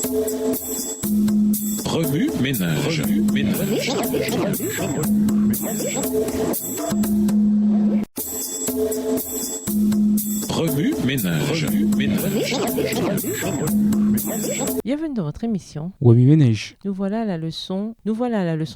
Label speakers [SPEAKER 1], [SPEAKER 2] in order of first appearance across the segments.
[SPEAKER 1] Remue ménage. Remue ménage.
[SPEAKER 2] Bienvenue dans votre émission.
[SPEAKER 3] Remue ménage.
[SPEAKER 2] Nous voilà à la leçon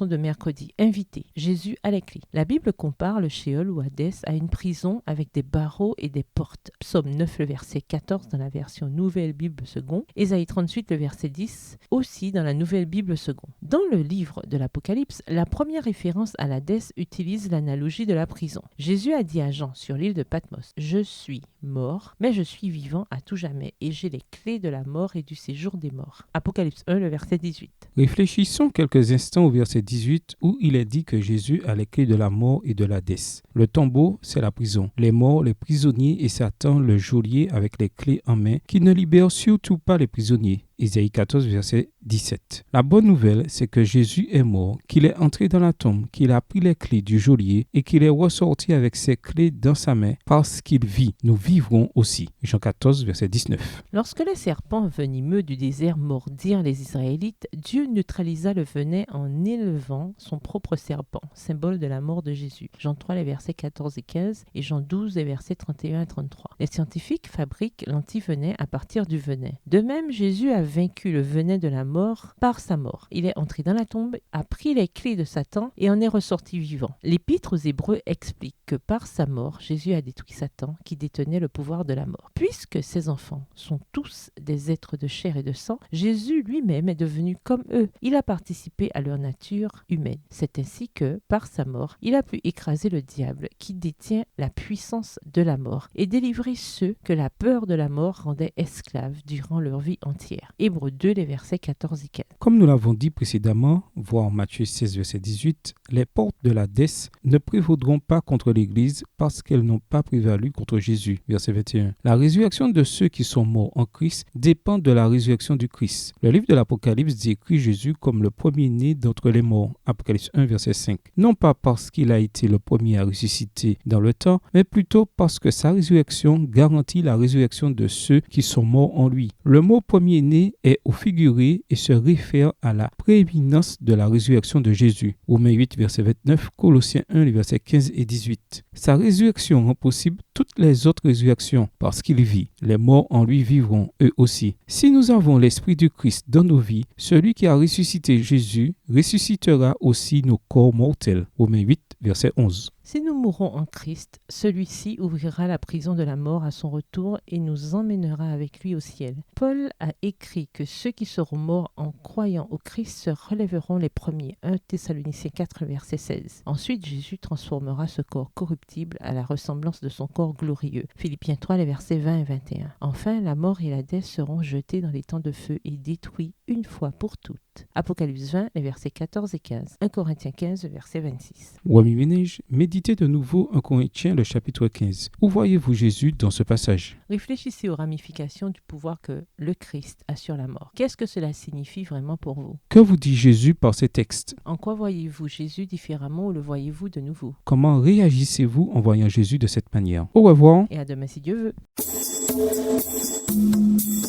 [SPEAKER 2] de mercredi. Invité. Jésus à la clé. La Bible compare le Sheol ou Hadès à une prison avec des barreaux et des portes. Psaume 9, le verset 14 dans la version Nouvelle Bible Second. Ésaïe 38, le verset 10 aussi dans la Nouvelle Bible Second. Dans le livre de l'Apocalypse, la première référence à l'Hadès utilise l'analogie de la prison. Jésus a dit à Jean sur l'île de Patmos: « Je suis mort, mais je suis vivant à tout jamais, et j'ai les clés de la mort et du séjour des morts. » Apocalypse 1, le verset 18.
[SPEAKER 3] Réfléchissons quelques instants au verset 18 où il est dit que Jésus a les clés de la mort et de l'Hadès. Le tombeau, c'est la prison. Les morts, les prisonniers et Satan, le geôlier avec les clés en main, qui ne libère surtout pas les prisonniers. Ésaïe 14, verset 17. La bonne nouvelle, c'est que Jésus est mort, qu'il est entré dans la tombe, qu'il a pris les clés du geôlier et qu'il est ressorti avec ses clés dans sa main parce qu'il vit. Nous vivrons aussi. Jean 14, verset 19.
[SPEAKER 2] Lorsque les serpents venimeux du désert mordirent les Israélites, Dieu neutralisa le venin en élevant son propre serpent, symbole de la mort de Jésus. Jean 3, les versets 14 et 15 et Jean 12, les versets 31 et 33. Les scientifiques fabriquent l'antivenin à partir du venin. De même, Jésus a vaincu le venin de la mort par sa mort. Il est entré dans la tombe, a pris les clés de Satan et en est ressorti vivant. L'Épître aux Hébreux explique que par sa mort, Jésus a détruit Satan qui détenait le pouvoir de la mort. Puisque ses enfants sont tous des êtres de chair et de sang, Jésus lui-même est devenu comme eux. Il a participé à leur nature humaine. C'est ainsi que, par sa mort, il a pu écraser le diable qui détient la puissance de la mort et délivrer ceux que la peur de la mort rendait esclaves durant leur vie entière. Hébreux 2, les versets 14 et 15.
[SPEAKER 3] Comme nous l'avons dit précédemment, voir Matthieu 16, verset 18, les portes de l'Hadès ne prévaudront pas contre l'Église parce qu'elles n'ont pas prévalu contre Jésus. Verset 21. La résurrection de ceux qui sont morts en Christ dépend de la résurrection du Christ. Le livre de l'Apocalypse décrit Jésus comme le premier-né d'entre les morts. Apocalypse 1, verset 5. Non pas parce qu'il a été le premier à ressusciter dans le temps, mais plutôt parce que sa résurrection garantit la résurrection de ceux qui sont morts en lui. Le mot premier-né est au figuré et se réfère à la prééminence de la résurrection de Jésus. Romains 8, verset 29, Colossiens 1, les versets 15 et 18. Sa résurrection rend possible toutes les autres résurrections parce qu'il vit. Les morts en lui vivront eux aussi. Si nous avons l'Esprit du Christ dans nos vies, celui qui a ressuscité Jésus ressuscitera aussi nos corps mortels. Romains 8, verset 11.
[SPEAKER 2] Si nous mourrons en Christ, celui-ci ouvrira la prison de la mort à son retour et nous emmènera avec lui au ciel. Paul a écrit que ceux qui seront morts en croyant au Christ se relèveront les premiers. 1 Thessaloniciens 4, verset 16. Ensuite, Jésus transformera ce corps corruptible à la ressemblance de son corps glorieux. Philippiens 3, les versets 20 et 21. Enfin, la mort et l'Hadès seront jetés dans les temps de feu et détruits une fois pour toutes. Apocalypse 20, les versets 14 et 15. 1 Corinthiens 15, verset 26.
[SPEAKER 3] Wami Ménage, méditez de nouveau 1 Corinthiens, le chapitre 15. Où voyez-vous Jésus dans ce passage?
[SPEAKER 2] Réfléchissez aux ramifications du pouvoir que le Christ a sur la mort. Qu'est-ce que cela signifie vraiment pour vous?
[SPEAKER 3] Que vous dit Jésus par ces textes?
[SPEAKER 2] En quoi voyez-vous Jésus différemment ou le voyez-vous de nouveau?
[SPEAKER 3] Comment réagissez-vous en voyant Jésus de cette manière? Au revoir.
[SPEAKER 2] Et à demain si Dieu veut.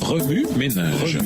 [SPEAKER 1] Remue ménage.